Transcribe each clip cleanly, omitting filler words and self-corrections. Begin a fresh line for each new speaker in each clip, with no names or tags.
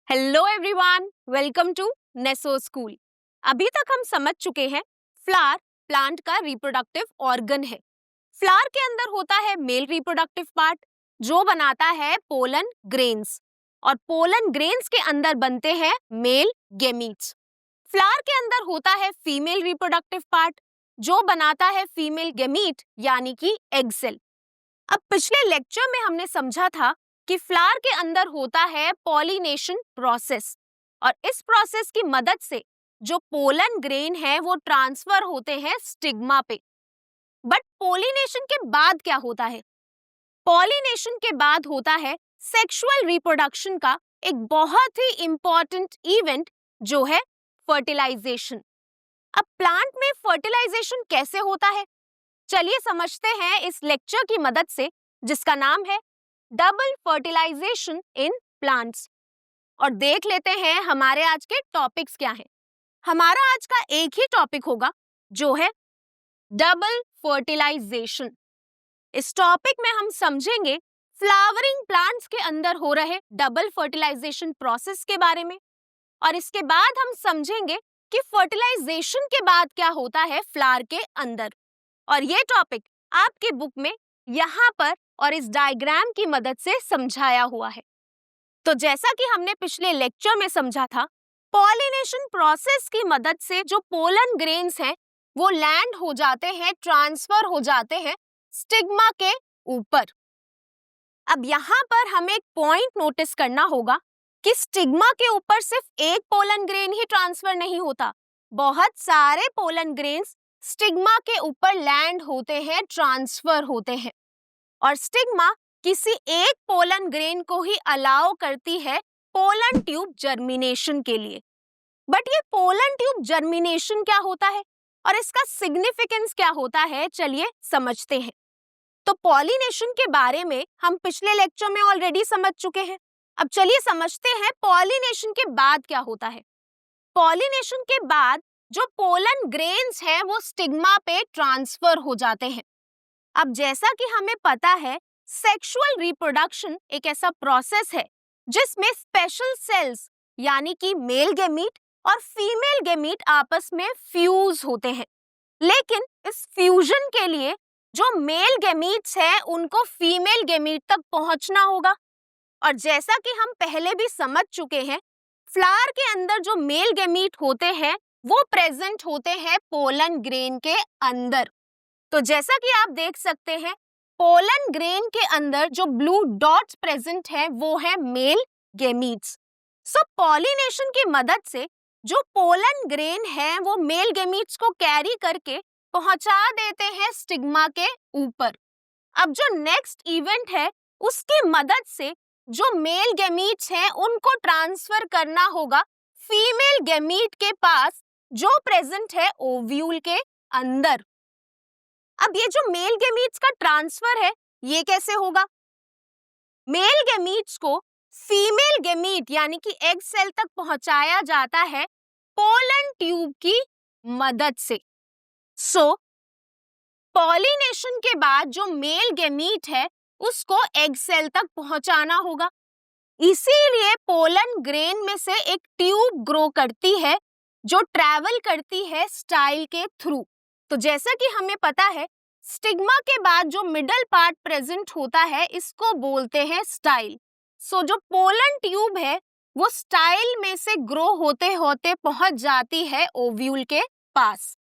Hello everyone, welcome to Neso school. अभी तक हम समझ चुके हैं फ्लावर प्लांट का रिप्रोडक्टिव ऑर्गन है। फ्लावर के अंदर होता है मेल रिप्रोडक्टिव पार्ट जो बनाता है पोलन ग्रेन्स, और पोलन ग्रेन्स के अंदर बनते हैं मेल गेमीट्स। फ्लावर के अंदर होता है फीमेल रिप्रोडक्टिव पार्ट जो बनाता है फीमेल गेमीट यानी कि एग सेल। अब पिछले लेक्चर में हमने समझा था कि फ्लावर के अंदर होता है पॉलिनेशन प्रोसेस, और इस प्रोसेस की मदद से जो पोलन ग्रेन है वो ट्रांसफर होते हैं स्टिग्मा पे। बट पॉलिनेशन के बाद क्या होता है? पॉलिनेशन के बाद होता है सेक्सुअल रिप्रोडक्शन का एक बहुत ही इंपॉर्टेंट इवेंट जो है फर्टिलाइजेशन। अब प्लांट में फर्टिलाइजेशन कैसे होता है, चलिए समझते हैं इस लेक्चर की मदद से, जिसका नाम है डबल फर्टिलाइजेशन इन प्लांट्स। और देख लेते हैं हमारे आज के टॉपिक्स क्या हैं। हमारा आज का एक ही टॉपिक होगा जो है डबल फर्टिलाइजेशन। इस टॉपिक में हम समझेंगे फ्लावरिंग प्लांट्स के अंदर हो रहे डबल फर्टिलाइजेशन प्रोसेस के बारे में, और इसके बाद हम समझेंगे कि फर्टिलाइजेशन के बाद क्या होता है फ्लावर के अंदर। और ये टॉपिक आपके बुक में यहाँ पर और इस डायग्राम की मदद से समझाया हुआ है। तो जैसा कि हमने पिछले लेक्चर में समझा था, पॉलिनेशन प्रोसेस की मदद से जो पोलन ग्रेन्स हैं वो लैंड हो जाते हैं, ट्रांसफर हो जाते हैं स्टिग्मा के ऊपर। अब यहाँ पर हमें एक पॉइंट नोटिस करना होगा कि स्टिग्मा के ऊपर सिर्फ एक पोलन ग्रेन ही ट्रांसफर नहीं होता, बहुत सारे पोलन ग्रेन्स स्टिग्मा के ऊपर लैंड होते हैं, ट्रांसफर होते हैं। और स्टिग्मा किसी एक पोलन ग्रेन को ही अलाउ करती है पोलन ट्यूब जर्मिनेशन के लिए। बट ये पोलन ट्यूब जर्मिनेशन क्या होता है और इसका सिग्निफिकेंस क्या होता है, चलिए समझते हैं। तो पॉलिनेशन के बारे में हम पिछले लेक्चर में ऑलरेडी समझ चुके हैं। अब चलिए समझते हैं पॉलिनेशन के बाद क्या होता है। पॉलिनेशन के बाद जो पोलन ग्रेन्स हैं वो स्टिग्मा पे ट्रांसफर हो जाते हैं। अब जैसा कि हमें पता है, सेक्सुअल रिप्रोडक्शन एक ऐसा प्रोसेस है जिसमें स्पेशल सेल्स यानी कि मेल गेमीट और फीमेल गेमीट आपस में फ्यूज होते हैं। लेकिन इस फ्यूजन के लिए जो मेल गेमीट्स हैं उनको फीमेल गेमीट तक पहुंचना होगा। और जैसा कि हम पहले भी समझ चुके हैं, फ्लावर के अंदर जो मेल गेमीट होते हैं वो प्रेजेंट होते हैं पोलन ग्रेन के अंदर। तो जैसा कि आप देख सकते हैं, पोलन ग्रेन के अंदर जो ब्लू डॉट्स प्रेजेंट है वो है मेल गेमीट्स। सो पॉलिनेशन की मदद से जो पोलन ग्रेन है वो मेल गेमीट्स को कैरी करके पहुंचा देते हैं स्टिग्मा के ऊपर। अब जो नेक्स्ट इवेंट है उसकी मदद से जो मेल गेमीट्स हैं उनको ट्रांसफर करना होगा फीमेल गेमीट के पास जो प्रेजेंट है ओव्यूल के अंदर। अब ये जो मेल गेमीट्स का ट्रांसफर है ये कैसे होगा? मेल गेमीट्स को फीमेल गेमीट यानी कि एग सेल तक पहुंचाया जाता है पोलन ट्यूब की मदद से। सो पॉलिनेशन के बाद जो मेल गेमीट है उसको एग सेल तक पहुंचाना होगा। इसीलिए पोलन ग्रेन में से एक ट्यूब ग्रो करती है जो ट्रैवल करती है स्टाइल के थ्रू। तो जैसा कि हमें पता है, स्टिग्मा के बाद जो मिडल पार्ट प्रेजेंट होता है इसको बोलते हैं स्टाइल। सो जो पोलन ट्यूब है वो स्टाइल में से ग्रो होते होते पहुंच जाती है ओव्यूल के पास।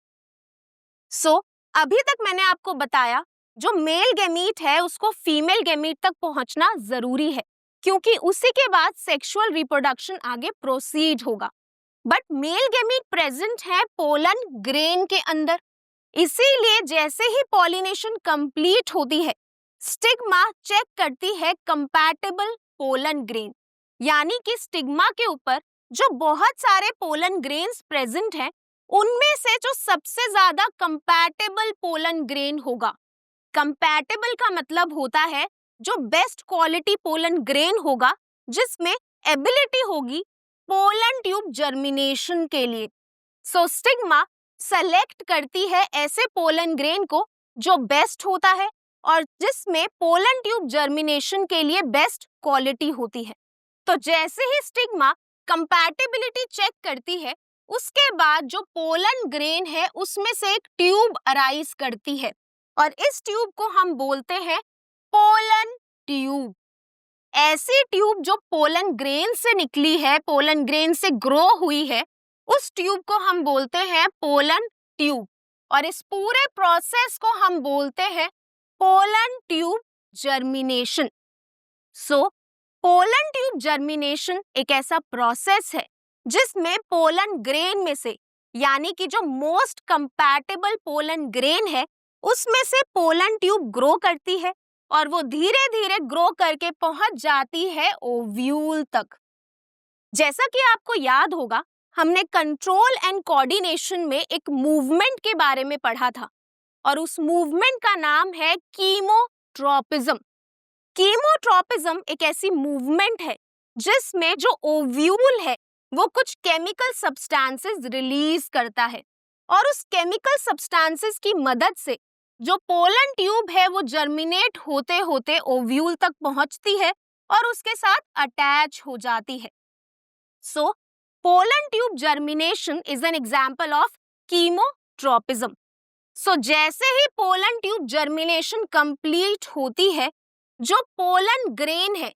सो अभी तक मैंने आपको बताया जो मेल गेमीट है उसको फीमेल गेमीट तक पहुंचना जरूरी है, क्योंकि उसी के बाद सेक्सुअल रिप्रोडक्शन आगे प्रोसीड होगा। बट मेल गेमीट प्रेजेंट है पोलन ग्रेन के अंदर, इसीलिए जैसे ही पॉलिनेशन कंप्लीट होती है स्टिग्मा चेक करती है कंपैटिबल पोलन ग्रेन, यानी कि स्टिग्मा के ऊपर जो बहुत सारे पोलन ग्रेन्स प्रेजेंट हैं उनमें से जो सबसे ज्यादा कंपैटिबल पोलन ग्रेन होगा। कंपैटिबल का मतलब होता है जो बेस्ट क्वालिटी पोलन ग्रेन होगा, जिसमें एबिलिटी होगी पोलन ट्यूब जर्मिनेशन के लिए। सो स्टिग्मा सेलेक्ट करती है ऐसे पोलन ग्रेन को जो बेस्ट होता है और जिसमें पोलन ट्यूब जर्मिनेशन के लिए बेस्ट क्वालिटी होती है। तो जैसे ही स्टिग्मा कंपैटिबिलिटी चेक करती है, उसके बाद जो पोलन ग्रेन है उसमें से एक ट्यूब अराइज करती है और इस ट्यूब को हम बोलते हैं पोलन ट्यूब। ऐसी ट्यूब जो पोलन ग्रेन से निकली है, पोलन ग्रेन से ग्रो हुई है, उस ट्यूब को हम बोलते हैं पोलन ट्यूब और इस पूरे प्रोसेस को हम बोलते हैं पोलन ट्यूब जर्मिनेशन। सो पोलन ट्यूब जर्मिनेशन एक ऐसा प्रोसेस है जिसमें पोलन ग्रेन में से, यानी कि जो मोस्ट कंपैटिबल पोलन ग्रेन है, उसमें से पोलन ट्यूब ग्रो करती है और वो धीरे धीरे ग्रो करके पहुंच जाती है ओव्यूल तक। जैसा कि आपको याद होगा, हमने कंट्रोल एंड कोऑर्डिनेशन में एक मूवमेंट के बारे में पढ़ा था और उस मूवमेंट का नाम है कीमोट्रोपिज्म। कीमोट्रोपिज्म एक ऐसी मूवमेंट है जिसमें जो ओव्यूल है वो कुछ केमिकल सब्सटेंसेस रिलीज करता है और उस केमिकल सब्सटेंसेस की मदद से जो पोलन ट्यूब है वो जर्मिनेट होते होते ओव्यूल तक पहुंचती है और उसके साथ अटैच हो जाती है। So pollen tube germination is an example of chemotropism. So जैसे ही पोलन ट्यूब जर्मिनेशन कंप्लीट होती है, जो पोलन ग्रेन है,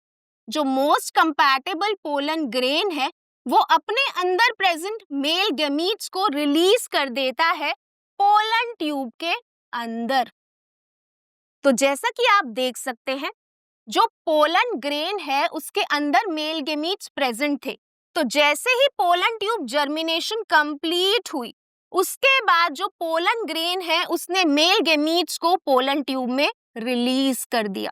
जो मोस्ट कंपैटिबल पोलन ग्रेन है, वो अपने अंदर प्रेजेंट मेल गैमीट्स को रिलीज कर देता है पोलन ट्यूब के अंदर। तो जैसा कि आप देख सकते हैं, जो पोलन ग्रेन है उसके अंदर मेल गैमीट्स प्रेजेंट थे। तो जैसे ही पोलन ट्यूब जर्मिनेशन कंप्लीट हुई, उसके बाद जो पोलन ग्रेन है उसने मेल गैमीट्स को पोलन ट्यूब में रिलीज कर दिया।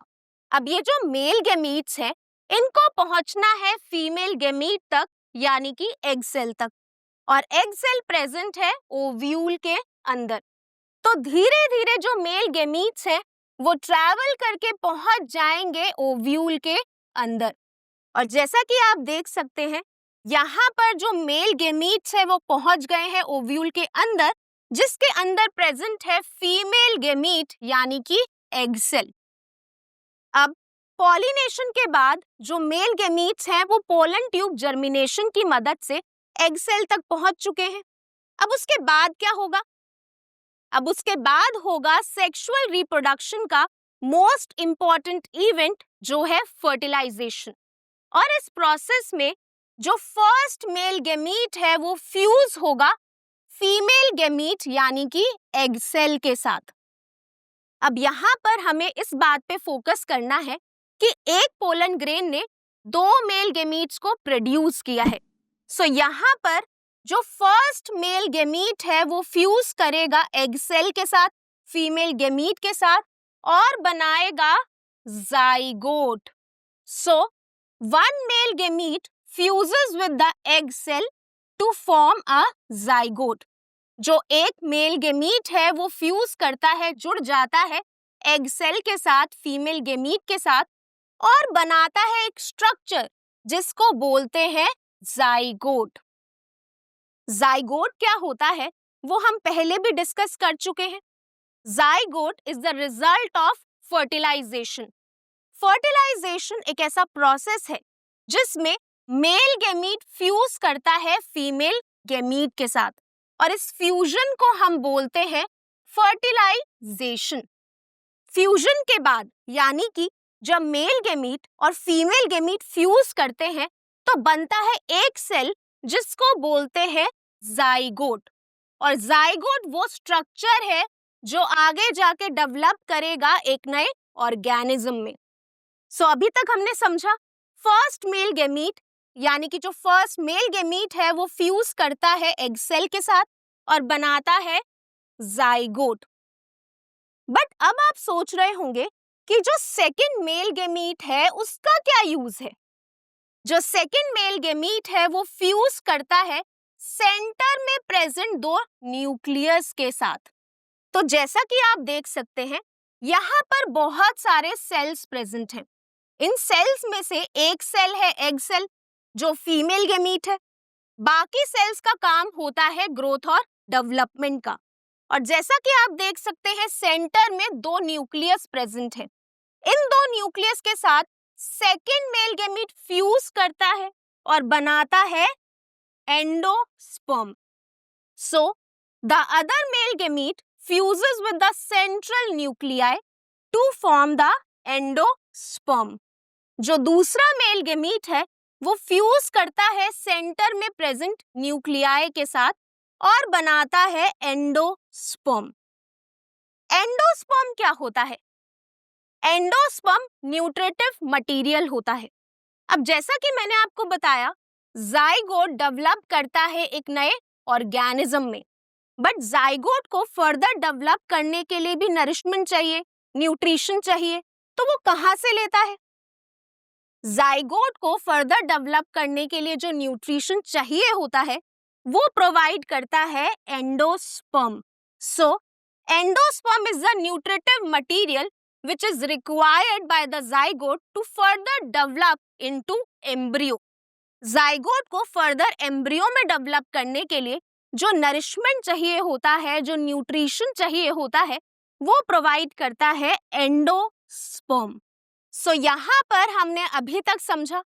अब ये जो मेल गैमीट्स हैं, इनको पहुंचना है फीमेल गैमीट तक, यानी कि एग सेल तक, और एग सेल प्रेजेंट है ओव्यूल के अंदर। तो धीरे धीरे जो मेल गैमीट्स हैं वो ट्रैवल करके पहुंच जाएंगे ओव्यूल के अंदर और जैसा कि आप देख सकते हैं, यहाँ पर जो मेल गैमीट्स है वो पहुंच गए हैं ओव्यूल के अंदर, जिसके अंदर प्रेजेंट है फीमेल गैमीट यानी कि एग सेल। अब पॉलिनेशन के बाद जो मेल गैमीट्स हैं वो पोलन ट्यूब जर्मिनेशन की मदद से एग सेल तक पहुंच चुके हैं। अब उसके बाद क्या होगा? अब उसके बाद होगा सेक्सुअल रिप्रोडक्शन का मोस्ट इंपॉर्टेंट इवेंट, जो है फर्टिलाइजेशन। और इस प्रोसेस में जो फर्स्ट मेल गैमीट है वो फ्यूज होगा फीमेल गैमीट यानी कि एग सेल के साथ। अब यहाँ पर हमें इस बात पे फोकस करना है कि एक पोलन ग्रेन ने दो मेल गैमीट्स को प्रोड्यूस किया है। सो यहाँ पर जो फर्स्ट मेल गैमीट है वो फ्यूज करेगा एग सेल के साथ, फीमेल गैमीट के साथ, और बनाएगा zygote. So one male gamete fuses with the egg cell to form a zygote. जो एक मेल गैमीट है वो फ्यूज करता है, जुड़ जाता है एग सेल के साथ, फीमेल गैमीट के साथ, और बनाता है एक स्ट्रक्चर जिसको बोलते हैं जाइगोट। जाइगोट क्या होता है वो हम पहले भी डिस्कस कर चुके हैं। Zygote is the result of fertilization. Fertilization एक ऐसा प्रोसेस है जिसमें मेल गैमीट फ्यूज करता है फीमेल गैमीट के साथ और इस फ्यूजन को हम बोलते हैं फर्टिलाइजेशन। फ्यूजन के बाद, यानी कि जब मेल गैमीट और फीमेल गैमीट फ्यूज करते हैं, तो बनता है एक सेल जिसको बोलते हैं जाइगोट। और जाइगोट वो स्ट्रक्चर है जो आगे जाके डेवलप करेगा एक नए ऑर्गेनिज्म में। सो अभी तक हमने समझा, फर्स्ट मेल गैमीट यानी कि जो फर्स्ट मेल गैमीट है वो फ्यूज करता है एग सेल के साथ और बनाता है जाइगोट। बट अब आप सोच रहे होंगे कि जो सेकंड मेल गैमीट है उसका क्या यूज है? जो सेकंड मेल गैमीट है वो फ्यूज करता है सेंटर में प्रेजेंट दो न्यूक्लियस के साथ। तो जैसा कि आप देख सकते हैं, यहाँ पर बहुत सारे सेल्स प्रेजेंट हैं। इन सेल्स में से एक सेल है एग सेल जो फीमेल गैमीट है। बाकी सेल्स का काम होता है ग्रोथ और डेवलपमेंट का। और जैसा कि आप देख सकते हैं, सेंटर में दो न्यूक्लियस प्रेजेंट है। इन दो न्यूक्लियस के साथ सेकंड मेल गैमीट फ्यूज करता है और बनाता है endosperm. So, the other male gamete fuses with the central nuclei to form the endosperm. जो दूसरा मेल गेमीट है वो फ्यूज करता है सेंटर में प्रेजेंट न्यूक्लियाई के साथ और बनाता है एंडोस्पर्म. एंडोस्पर्म क्या होता है? एंडोस्पर्म न्यूट्रिटिव मटेरियल होता है. अब जैसा कि मैंने आपको बताया, जाइगोट डेवलप करता है एक नए ऑर्गेनिज्म में, बट जाइगोट को फर्दर डेवलप करने के लिए भी नरिशमेंट चाहिए, न्यूट्रिशन चाहिए. तो वो कहाँ से लेता है? जाइगोट को फर्दर डेवलप करने के लिए जो न्यूट्रिशन चाहिए होता है वो प्रोवाइड करता है endosperm. So endosperm is the nutritive material which is required by the zygote to further develop into embryo. Zygote को फर्दर एम्ब्रियो में डेवलप करने के लिए जो नरिशमेंट चाहिए होता है, जो न्यूट्रिशन चाहिए होता है, वो प्रोवाइड करता है एंडोस्पर्म. सो यहाँ पर हमने अभी तक समझा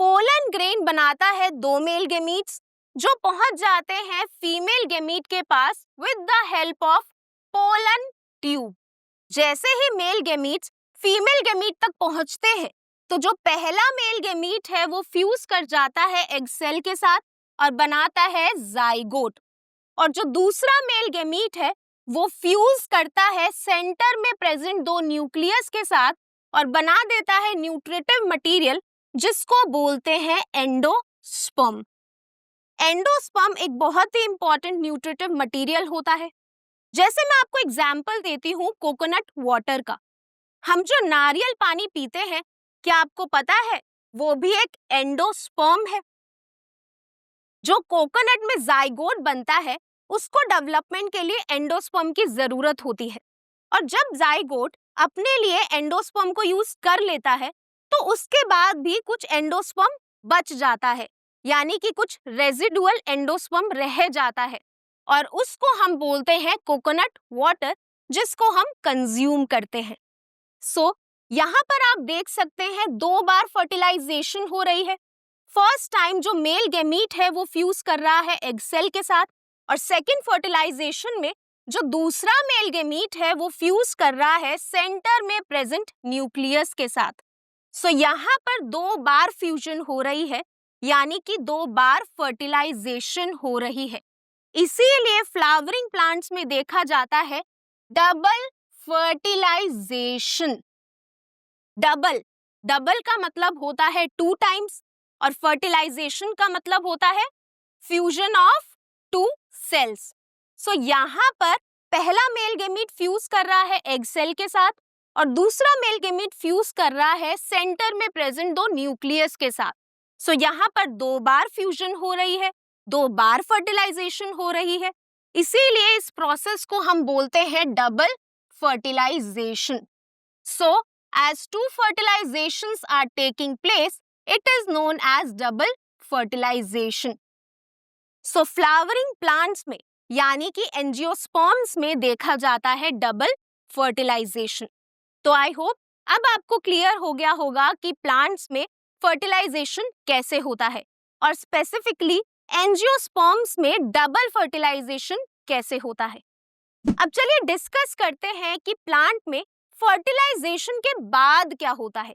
पोलन ग्रेन बनाता है दो मेल गेमीट्स जो पहुंच जाते हैं फीमेल गेमीट के पास with the help of pollen tube. जैसे ही मेल गेमीट्स फीमेल गेमीट तक पहुंचते हैं तो जो पहला मेल गेमीट है वो फ्यूज कर जाता है एग सेल के साथ और बनाता है जाइगोट, और जो दूसरा मेल गेमीट है वो फ्यूज करता है सेंटर में प्रेजेंट दो न्यूक्लियस के साथ और बना देता है न्यूट्रिटिव मटेरियल जिसको बोलते हैं एंडोस्पर्म. एंडोस्पर्म एक बहुत ही इंपॉर्टेंट न्यूट्रिटिव मटेरियल होता है. जैसे मैं आपको एग्जाम्पल देती हूँ कोकोनट वाटर का. हम जो नारियल पानी पीते हैं, क्या आपको पता है वो भी एक एंडोस्पर्म है. जो कोकोनट में जाइगोट बनता है उसको डेवलपमेंट के लिए एंडोस्पर्म की जरूरत होती है, और जब जाइगोट अपने लिए एंडोस्पर्म को यूज कर लेता है तो उसके बाद भी कुछ एंडोस्पर्म बच जाता है, यानी कि कुछ रेजिडुअल एंडोस्पर्म रह जाता है और उसको हम बोलते हैं कोकोनट वाटर, जिसको हम कंज्यूम करते हैं. सो यहाँ पर आप देख सकते हैं दो बार फर्टिलाइजेशन हो रही है. फर्स्ट टाइम जो मेल गेमीट है वो फ्यूज कर रहा है एग सेल के साथ, और सेकेंड फर्टिलाइजेशन में जो दूसरा मेल गेमीट है वो फ्यूज कर रहा है सेंटर में प्रेजेंट न्यूक्लियस के साथ. सो यहाँ पर दो बार फ्यूजन हो रही है, यानी कि दो बार फर्टिलाइजेशन हो रही है. इसीलिए फ्लावरिंग प्लांट्स में देखा जाता है डबल फर्टिलाइजेशन. डबल का मतलब होता है 2 टाइम्स और फर्टिलाइजेशन का मतलब होता है फ्यूजन ऑफ 2 सेल्स. सो यहाँ पर पहला मेल गेमीट फ्यूज कर रहा है एग सेल के साथ और दूसरा मेल गेमीट फ्यूज कर रहा है सेंटर में प्रेजेंट दो न्यूक्लियस के साथ. सो यहाँ पर दो बार फ्यूजन हो रही है, दो बार फर्टिलाइजेशन हो रही है. इसीलिए इस प्रोसेस को हम बोलते हैं double fertilisation. So as two fertilizations are taking place, it is known as double fertilization. So flowering plants में यानी कि एंजियोस्पर्म्स में देखा जाता है डबल फर्टिलाइजेशन. तो आई होप अब आपको क्लियर हो गया होगा कि प्लांट्स में फर्टिलाइजेशन कैसे होता है और स्पेसिफिकली एंजियोस्पर्म्स में डबल फर्टिलाइजेशन कैसे होता है. अब चलिए डिस्कस करते हैं कि प्लांट में फर्टिलाइजेशन के बाद क्या होता है.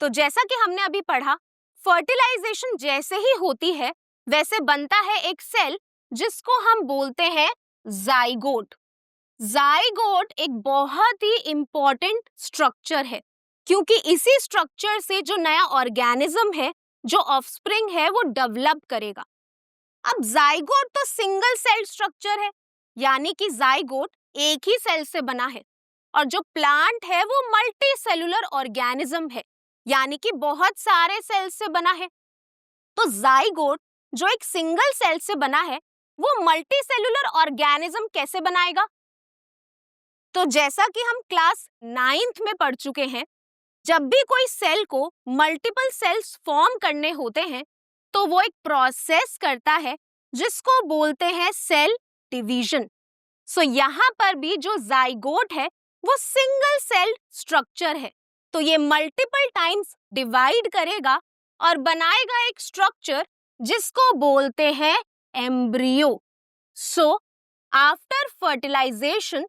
तो जैसा कि हमने अभी पढ़ा, फर्टिलाइजेशन जैसे ही होती है वैसे बनता है एक सेल जिसको हम बोलते हैं जाइगोट. जाइगोट एक बहुत ही इंपॉर्टेंट स्ट्रक्चर है क्योंकि इसी स्ट्रक्चर से जो नया ऑर्गेनिज्म है, जो ऑफस्प्रिंग है, वो डेवलप करेगा. अब जाइगोट तो सिंगल सेल स्ट्रक्चर है, यानी कि जाइगोट एक ही सेल से बना है, और जो प्लांट है वो मल्टी सेलुलर ऑर्गेनिज्म है, यानी कि बहुत सारे सेल से बना है. तो जाइगोट जो एक सिंगल सेल से बना है वो मल्टी सेलुलर ऑर्गेनिज्म कैसे बनाएगा. तो जैसा कि हम क्लास 9th में पढ़ चुके हैं, जब भी कोई सेल को मल्टीपल सेल्स फॉर्म करने होते हैं तो वो एक प्रोसेस करता है जिसको बोलते हैं सेल डिवीजन. सो यहाँ पर भी जो जाइगोट है वो सिंगल सेल स्ट्रक्चर है, तो ये मल्टीपल टाइम्स डिवाइड करेगा और बनाएगा एक स्ट्रक्चर जिसको बोलते हैं embryo. So after fertilization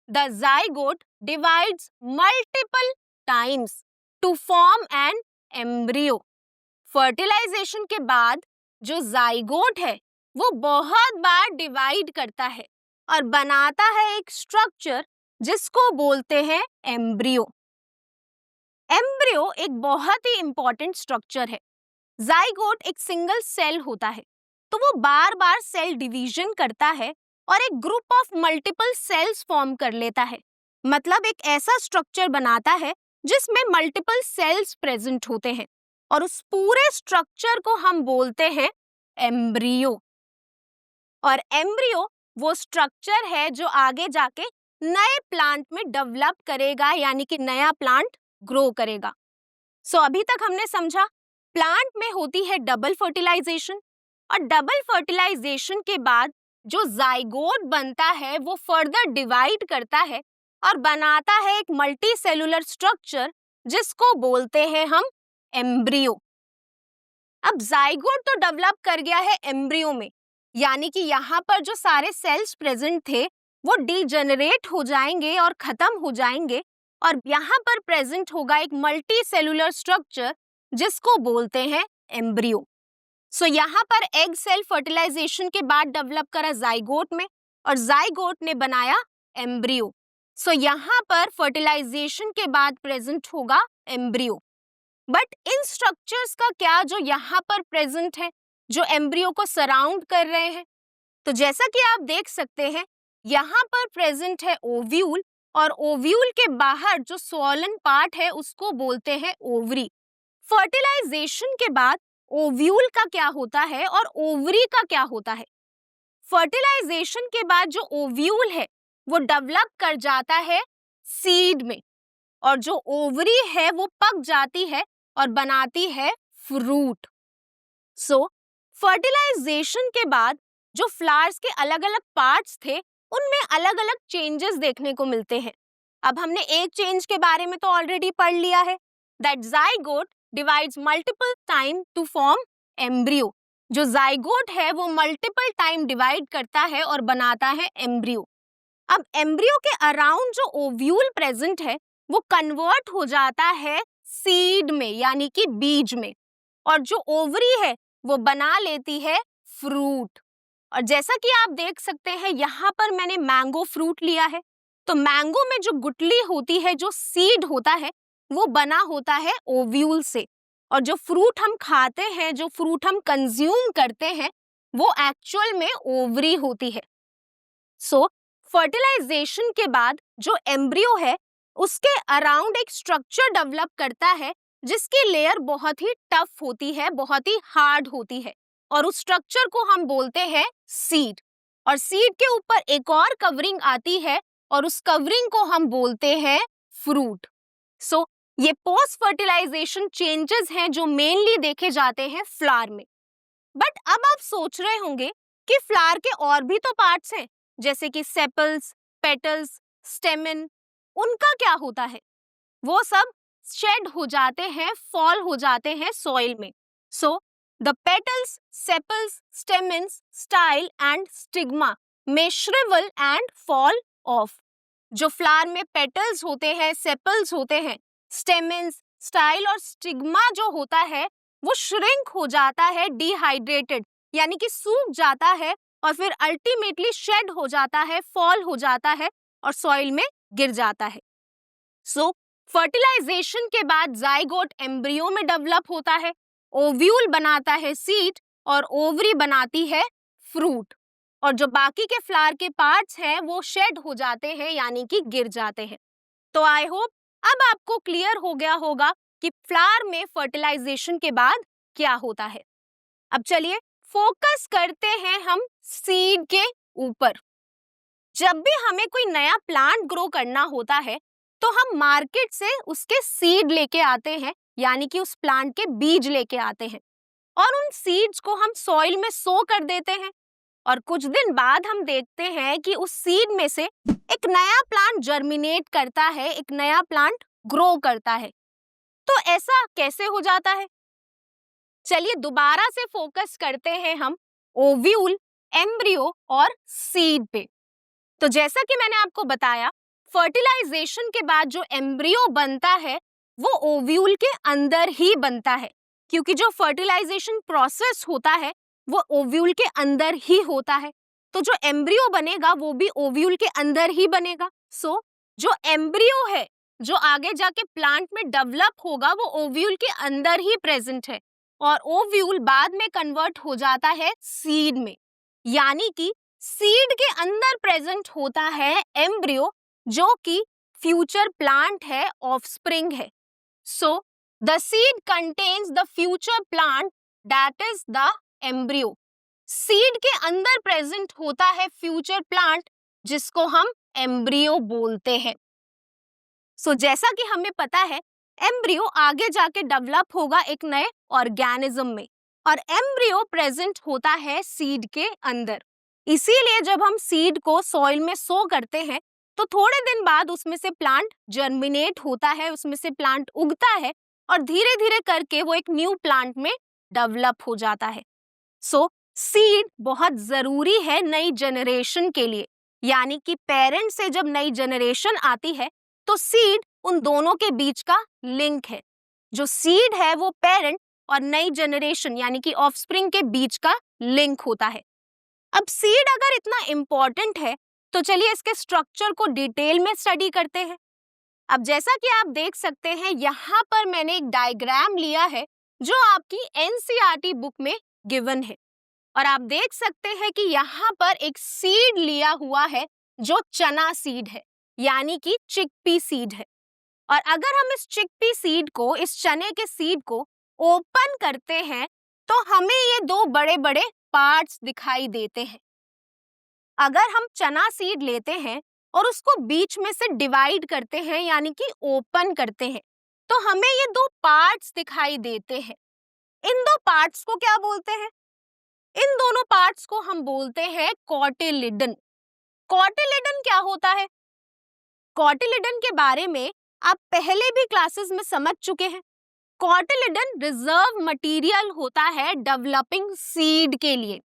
the zygote divides multiple times to form an embryo. Fertilization के बाद जो जाइगोट है वो बहुत बार डिवाइड करता है और बनाता है एक स्ट्रक्चर जिसको बोलते हैं एम्ब्रियो। एम्ब्रियो एक बहुत ही इंपॉर्टेंट स्ट्रक्चर है। जाइगोट एक सिंगल सेल होता है, तो वो बार बार सेल डिवीजन करता है और एक group of multiple cells form कर लेता है। मतलब एक ऐसा स्ट्रक्चर बनाता है जिसमें मल्टीपल सेल्स प्रेजेंट होते हैं और उस पूरे स्ट्रक्चर को हम बोलते हैं एम्ब्रियो। और एम्ब्रियो वो स्ट्रक्चर है जो आगे जाके नए प्लांट में डेवलप करेगा, यानी कि नया प्लांट ग्रो करेगा। सो अभी तक हमने समझा प्लांट में होती है डबल फर्टिलाइजेशन, और डबल फर्टिलाइजेशन के बाद जो जाइगोट बनता है वो फर्दर डिवाइड करता है और बनाता है एक मल्टी सेलुलर स्ट्रक्चर जिसको बोलते हैं हम एम्ब्रियो। अब जाइगोट तो डेवलप कर गया है एम्ब्रियो में, यानी कि यहाँ पर जो सारे सेल्स प्रेजेंट थे वो डीजेनरेट हो जाएंगे और खत्म हो जाएंगे, और यहाँ पर प्रेजेंट होगा एक मल्टी सेलुलर स्ट्रक्चर जिसको बोलते हैं एम्ब्रियो। सो यहाँ पर एग सेल फर्टिलाइजेशन के बाद डेवलप करा जाइगोट में, और जाइगोट ने बनाया एम्ब्रियो। सो यहाँ पर फर्टिलाइजेशन के बाद प्रेजेंट होगा एम्ब्रियो। बट इन स्ट्रक्चर्स का क्या जो यहाँ पर प्रेजेंट है, जो एम्ब्रियो को सराउंड कर रहे हैं? तो जैसा कि आप देख सकते हैं यहाँ पर प्रेजेंट है ओव्यूल, और ओव्यूल के बाहर जो स्वॉलन पार्ट है उसको बोलते हैं ओवरी। फर्टिलाइजेशन के बाद ओव्यूल का क्या होता है और ओवरी का क्या होता है? फर्टिलाइजेशन के बाद जो ओव्यूल है वो डेवलप कर जाता है सीड में, और जो ओवरी है वो पक जाती है और बनाती है फ्रूट। सो फर्टिलाइजेशन के बाद जो फ्लावर्स के अलग अलग पार्ट्स थे उनमें अलग अलग चेंजेस देखने को मिलते हैं। अब हमने एक चेंज के बारे में तो ऑलरेडी पढ़ लिया है, that zygote divides multiple time to form embryo. जो जाइगोट है वो मल्टीपल टाइम डिवाइड करता है और बनाता है एम्ब्रियो। अब एम्ब्रियो के अराउंड जो ओव्यूल प्रेजेंट है वो कन्वर्ट हो जाता है सीड में, यानी कि बीज में, और जो ओवरी है वो बना लेती है फ्रूट। और जैसा कि आप देख सकते हैं यहाँ पर मैंने मैंगो फ्रूट लिया है, तो मैंगो में जो गुठली होती है, जो सीड होता है, वो बना होता है ओव्यूल से, और जो फ्रूट हम खाते हैं, जो फ्रूट हम कंज्यूम करते हैं, वो एक्चुअल में ओवरी होती है। सो फर्टिलाइजेशन के बाद जो एम्ब्रियो है उसके अराउंड एक स्ट्रक्चर डेवलप करता है जिसकी लेयर बहुत ही टफ होती है, बहुत ही हार्ड होती है, और उस स्ट्रक्चर को हम बोलते हैं सीड। और सीड के ऊपर एक और कवरिंग आती है और उस कवरिंग को हम बोलते हैं फ्रूट। सो ये पोस्ट फर्टिलाइजेशन चेंजेस हैं जो मेनली देखे जाते हैं फ्लावर में। बट अब आप सोच रहे होंगे कि फ्लावर के और भी तो पार्ट्स हैं, जैसे कि सेपल्स, पेटल्स, स्टेमन, उनका क्या होता है? वो सब शेड हो जाते हैं, फॉल हो जाते हैं सॉइल में। So the petals, sepals, stamens, style and stigma में श्रिवल एंड फॉल ऑफ। जो फ्लावर में पेटल्स होते हैं, सेपल्स होते हैं, स्टेमन्स, स्टाइल और स्टिग्मा जो होता है वो श्रिंक हो जाता है, डिहाइड्रेटेड, यानी कि सूख जाता है, और फिर अल्टीमेटली शेड हो जाता है, फॉल हो जाता है और सॉइल में गिर जाता है। सो फर्टिलाइजेशन के बाद जाइगोट एम्ब्रियो में डेवलप होता है, ओव्यूल बनाता है सीड, और ओवरी बनाती है फ्रूट, और जो बाकी के फ्लावर के पार्ट्स हैं वो शेड हो जाते हैं, यानी कि गिर जाते हैं। तो आई होप अब आपको क्लियर हो गया होगा कि फ्लावर में फर्टिलाइजेशन के बाद क्या होता है। अब चलिए फोकस करते हैं हम सीड के ऊपर। जब भी हमें कोई नया प्लांट ग्रो करना होता है तो हम मार्केट से उसके सीड लेके आते हैं, यानी कि उस प्लांट के बीज लेके आते हैं, और उन सीड्स को हम सॉइल में सो कर देते हैं, और कुछ दिन बाद हम देखते हैं कि उस सीड में से एक नया प्लांट जर्मिनेट करता है, एक नया प्लांट ग्रो करता है। तो ऐसा कैसे हो जाता है? चलिए दोबारा से फोकस करते हैं हम ओव्यूल, एम्ब्रियो और सीड पे। तो जैसा कि मैंने आपको बताया, फर्टिलाइजेशन के बाद जो एम्ब्रियो बनता है वो ओव्यूल के अंदर ही बनता है, क्योंकि जो फर्टिलाइजेशन प्रोसेस होता है वो ओव्यूल के अंदर ही होता है। तो जो एम्ब्रियो बनेगा वो भी ओव्यूल के अंदर ही बनेगा। सो जो एम्ब्रियो है जो आगे जाके प्लांट में डेवलप होगा वो ओव्यूल के अंदर ही प्रेजेंट है, और ओव्यूल बाद में कन्वर्ट हो जाता है सीड में। यानी कि सीड के अंदर प्रेजेंट होता है एम्ब्रियो, जो कि फ्यूचर प्लांट है, ऑफस्प्रिंग है। So the seed contains the future plant, that is the embryo. Seed के अंदर प्रेजेंट होता है फ्यूचर प्लांट, जिसको हम एम्ब्रियो बोलते हैं। जैसा कि हमें पता है, एम्ब्रियो आगे जाके डेवलप होगा एक नए ऑर्गेनिज्म में, और एम्ब्रियो प्रेजेंट होता है सीड के अंदर। इसीलिए जब हम सीड को सॉइल में सो करते हैं तो थोड़े दिन बाद उसमें से प्लांट जर्मिनेट होता है, उसमें से प्लांट उगता है, और धीरे धीरे करके वो एक न्यू प्लांट में डेवलप हो जाता है। सीड बहुत जरूरी है नई जनरेशन के लिए, यानी कि पेरेंट से जब नई जनरेशन आती है तो सीड उन दोनों के बीच का लिंक है। जो सीड है वो पेरेंट और नई जनरेशन यानी कि ऑफस्प्रिंग के बीच का लिंक होता है। अब सीड अगर इतना इंपॉर्टेंट है तो चलिए इसके स्ट्रक्चर को डिटेल में स्टडी करते हैं। अब जैसा कि आप देख सकते हैं, यहाँ पर मैंने एक डायग्राम लिया है जो आपकी एनसीईआरटी बुक में गिवन है, और आप देख सकते हैं कि यहाँ पर एक सीड लिया हुआ है जो चना सीड है, यानी कि चिकपी सीड है। और अगर हम इस चिकपी सीड को, इस चने के सीड को ओपन करते हैं तो हमें ये दो बड़े बड़े पार्ट्स दिखाई देते हैं। अगर हम चना सीड लेते हैं और उसको बीच में से डिवाइड करते हैं यानी कि ओपन करते हैं, तो हमें ये दो पार्ट्स दिखाई देते हैं। इन दो पार्ट्स को क्या बोलते हैं? इन दोनों पार्ट्स को हम बोलते हैं कॉटिलिडन। कॉटिलिडन क्या होता है? कॉटिलिडन के बारे में आप पहले भी क्लासेस में समझ चुके हैं। कॉटिलिडन रिजर्व मटेरियल होता है डेवलपिंग सीड के लिए,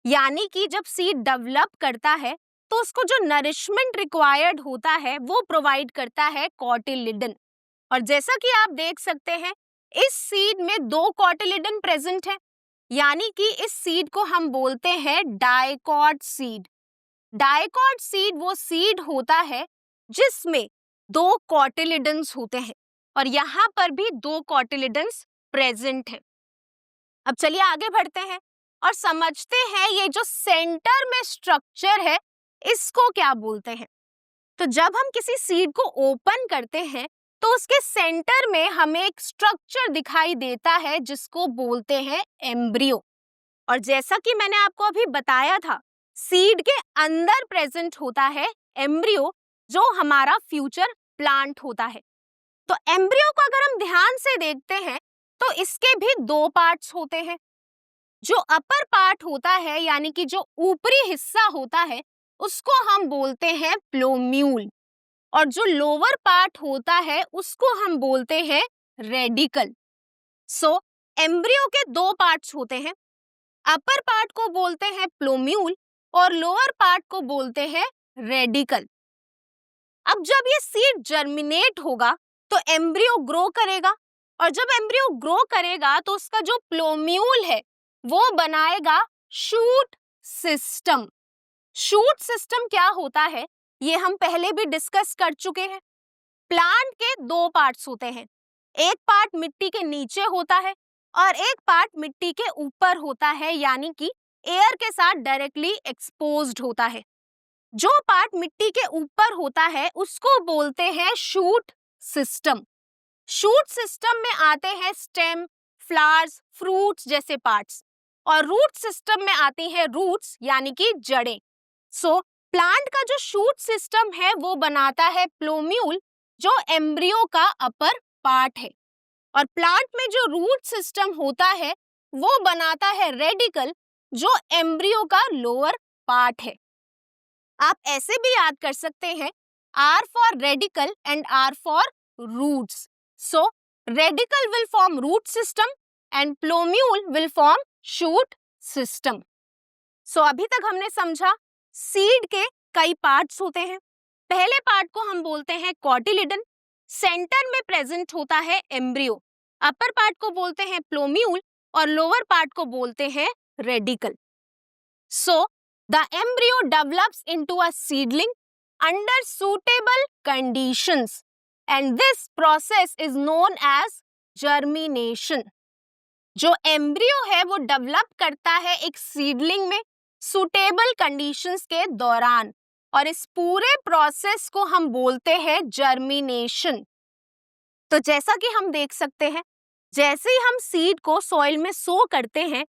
यानी कि जब सीड डेवलप करता है तो उसको जो नरिशमेंट रिक्वायर्ड होता है वो प्रोवाइड करता है कॉटिलिडन। और जैसा कि आप देख सकते हैं, इस सीड में दो कॉटिलिडन प्रेजेंट है, यानी कि इस सीड को हम बोलते हैं डाइकॉट सीड। डाइकॉट सीड वो सीड होता है जिसमें दो कॉटिलिडन्स होते हैं, और यहाँ पर भी दो कॉटिलिडन्स प्रेजेंट है। अब चलिए आगे बढ़ते हैं और समझते हैं ये जो सेंटर में स्ट्रक्चर है इसको क्या बोलते हैं। तो जब हम किसी सीड को ओपन करते हैं तो उसके सेंटर में हमें एक स्ट्रक्चर दिखाई देता है जिसको बोलते हैं एम्ब्रियो। और जैसा कि मैंने आपको अभी बताया था, सीड के अंदर प्रेजेंट होता है एम्ब्रियो, जो हमारा फ्यूचर प्लांट होता है। तो एम्ब्रियो को अगर हम ध्यान से देखते हैं तो इसके भी दो पार्ट्स होते हैं। जो अपर पार्ट होता है यानी कि जो ऊपरी हिस्सा होता है उसको हम बोलते हैं प्लोम्यूल, और जो लोअर पार्ट होता है उसको हम बोलते हैं रेडिकल। एम्ब्रियो के दो पार्ट्स होते हैं, अपर पार्ट को बोलते हैं प्लोम्यूल और लोअर पार्ट को बोलते हैं रेडिकल। अब जब ये सीड जर्मिनेट होगा तो एम्ब्रियो ग्रो करेगा, और जब एम्ब्रियो ग्रो करेगा तो उसका जो प्लोम्यूल है वो बनाएगा शूट सिस्टम। शूट सिस्टम क्या होता है ये हम पहले भी डिस्कस कर चुके हैं। प्लांट के दो पार्ट्स होते हैं, एक पार्ट मिट्टी के नीचे होता है और एक पार्ट मिट्टी के ऊपर होता है, यानी कि एयर के साथ डायरेक्टली एक्सपोज्ड होता है। जो पार्ट मिट्टी के ऊपर होता है उसको बोलते हैं शूट सिस्टम। शूट सिस्टम में आते हैं स्टेम, फ्लावर्स, फ्रूट्स जैसे पार्ट्स, और रूट सिस्टम में आती हैं रूट्स यानी कि जड़ें। प्लांट का जो शूट सिस्टम है वो बनाता है प्लोम्यूल, जो एम्ब्रियो का अपर पार्ट है, और प्लांट में जो रूट सिस्टम होता है वो बनाता है रेडिकल, जो एम्ब्रियो का लोअर पार्ट है। आप ऐसे भी याद कर सकते हैं, R for radical and R for roots. Radical will form root system and plumule will form shoot system. So अभी तक हमने समझा सीड के कई पार्ट्स होते हैं. पहले पार्ट को हम बोलते हैं कॉटिलिडन. सेंटर में प्रेजेंट होता है एम्ब्रियो. अपर पार्ट को बोलते हैं प्लोम्यूल और लोअर पार्ट को बोलते हैं radical. So the embryo develops into a seedling under suitable conditions and this process is known as germination. जो एम्ब्रियो है वो डेवलप करता है एक सीडलिंग में सुटेबल कंडीशंस के दौरान और इस पूरे प्रोसेस को हम बोलते हैं जर्मिनेशन. तो जैसा कि हम देख सकते हैं, जैसे ही हम सीड को सॉइल में सो करते हैं,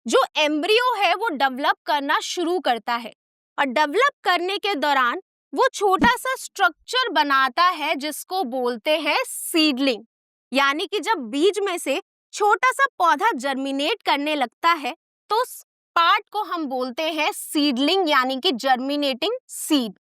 जो एम्ब्रियो है वो डेवलप करना शुरू करता है और डेवलप करने के दौरान वो छोटा सा स्ट्रक्चर बनाता है जिसको बोलते हैं सीडलिंग. यानी कि जब बीज में से छोटा सा पौधा जर्मिनेट करने लगता है तो उस पार्ट को हम बोलते हैं सीडलिंग यानी कि जर्मिनेटिंग सीड.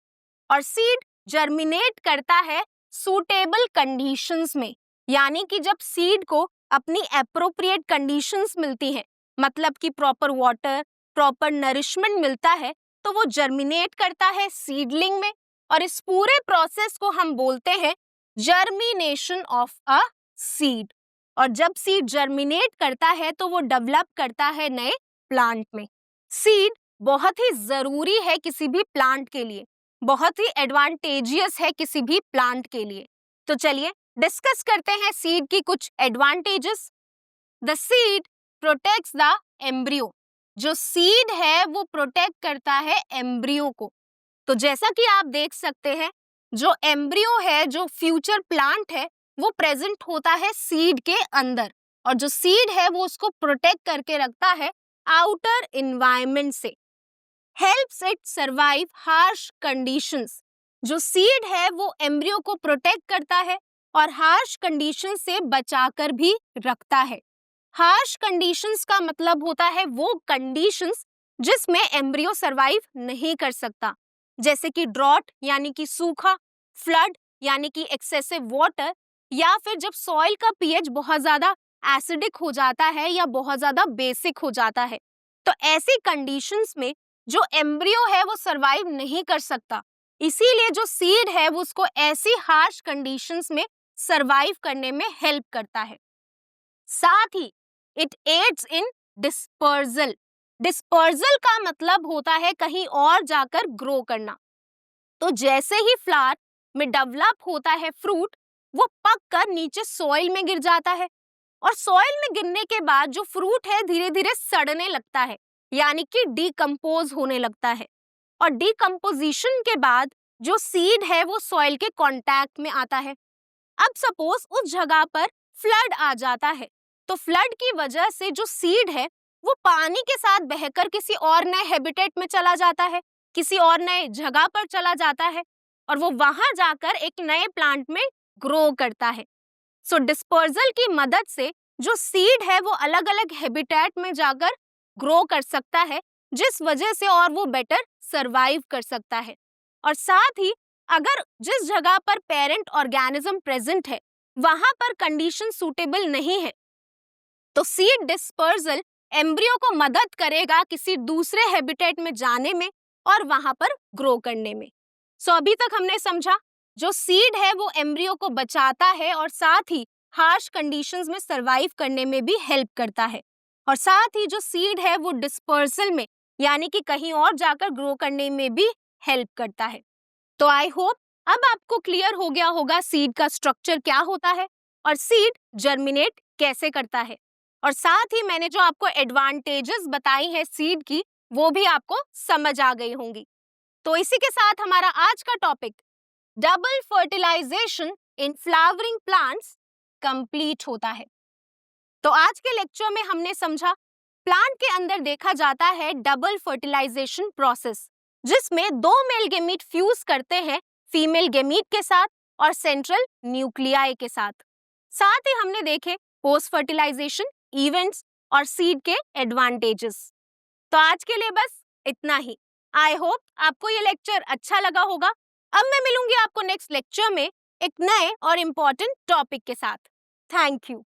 और सीड जर्मिनेट करता है सूटेबल कंडीशंस में, यानी कि जब सीड को अपनी एप्रोप्रिएट कंडीशंस मिलती हैं, मतलब कि प्रॉपर वाटर, प्रॉपर नरिशमेंट मिलता है, तो वो जर्मिनेट करता है सीडलिंग में और इस पूरे प्रोसेस को हम बोलते हैं जर्मिनेशन ऑफ अ सीड. और जब सीड जर्मिनेट करता है तो वो डेवलप करता है नए प्लांट में. सीड बहुत ही जरूरी है किसी भी प्लांट के लिए, बहुत ही एडवांटेजियस है किसी भी प्लांट के लिए. तो चलिए डिस्कस करते हैं सीड की कुछ advantages. The seed protects the embryo. जो सीड है वो प्रोटेक्ट करता है एम्ब्रियो को. तो जैसा कि आप देख सकते हैं, जो एम्ब्रियो है, जो फ्यूचर प्लांट है, वो प्रेजेंट होता है सीड के अंदर और जो सीड है वो उसको प्रोटेक्ट करके रखता है आउटर एनवायरनमेंट से. Helps it survive harsh conditions. जो सीड है वो एम्ब्रियो को प्रोटेक्ट करता है और हार्श कंडीशन से बचाकर भी रखता है. हार्श कंडीशंस का मतलब होता है वो कंडीशंस जिसमें एम्ब्रियो सर्वाइव नहीं कर सकता, जैसे कि ड्रॉट यानी कि सूखा, फ्लड यानी कि एक्सेसिव वाटर, या फिर जब सॉइल का पीएच बहुत ज्यादा एसिडिक हो जाता है या बहुत ज्यादा बेसिक हो जाता है. तो ऐसी कंडीशंस में जो एम्ब्रियो है वो सर्वाइव नहीं कर सकता. इसीलिए जो सीड है वो उसको ऐसी हार्श कंडीशंस में सर्वाइव करने में हेल्प करता है. साथ ही it aids in dispersal. Dispersal का मतलब होता है कहीं और जाकर ग्रो करना. तो जैसे ही फ्लावर में डेवलप होता है फ्रूट, वो पक कर नीचे सॉइल में गिर जाता है और सॉइल में गिरने के बाद जो फ्रूट है धीरे धीरे सड़ने लगता है, यानी कि डिकम्पोज होने लगता है. और डिकम्पोजिशन के बाद जो सीड है वो सॉइल के कांटेक्ट में आता है. अब सपोज उस जगह पर फ्लड आ जाता है, तो फ्लड की वजह से जो सीड है वो पानी के साथ बहकर किसी और नए हैबिटेट में चला जाता है, किसी और नए जगह पर चला जाता है और वो वहां जाकर एक नए प्लांट में ग्रो करता है. सो डिस्पर्जल की मदद से जो सीड है वो अलग अलग हैबिटेट में जाकर ग्रो कर सकता है, जिस वजह से और वो बेटर सरवाइव कर सकता है. और साथ ही अगर जिस जगह पर पेरेंट ऑर्गेनिज्म प्रेजेंट है वहां पर कंडीशन सूटेबल नहीं है, तो सीड डिस्पर्जल एम्ब्रियो को मदद करेगा किसी दूसरे हैबिटेट में जाने में और वहां पर ग्रो करने में. सो अभी तक हमने समझा जो सीड है वो एम्ब्रियो को बचाता है और साथ ही हार्श कंडीशंस में सरवाइव करने में भी हेल्प करता है. और साथ ही जो सीड है वो डिस्पर्सल में यानी कि कहीं और जाकर ग्रो करने में भी हेल्प करता है. तो आई होप अब आपको क्लियर हो गया होगा सीड का स्ट्रक्चर क्या होता है और सीड जर्मिनेट कैसे करता है. और साथ ही मैंने जो आपको एडवांटेजेस बताई है सीड की, वो भी आपको समझ आ गई होंगी. तो इसी के साथ हमारा आज का topic double fertilization in flowering plants complete होता है. तो आज के लेक्चर में हमने समझा प्लांट के अंदर देखा जाता है डबल फर्टिलाइजेशन प्रोसेस, जिसमें दो मेल गेमीट फ्यूज करते हैं फीमेल गेमीट के साथ और सेंट्रल न्यूक्लियाई के साथ. साथ ही हमने देखे पोस्ट फर्टिलाइजेशन इवेंट्स और सीड के एडवांटेजेस. तो आज के लिए बस इतना ही. आई होप आपको ये लेक्चर अच्छा लगा होगा. अब मैं मिलूंगी आपको नेक्स्ट लेक्चर में एक नए और इम्पोर्टेंट टॉपिक के साथ. Thank you.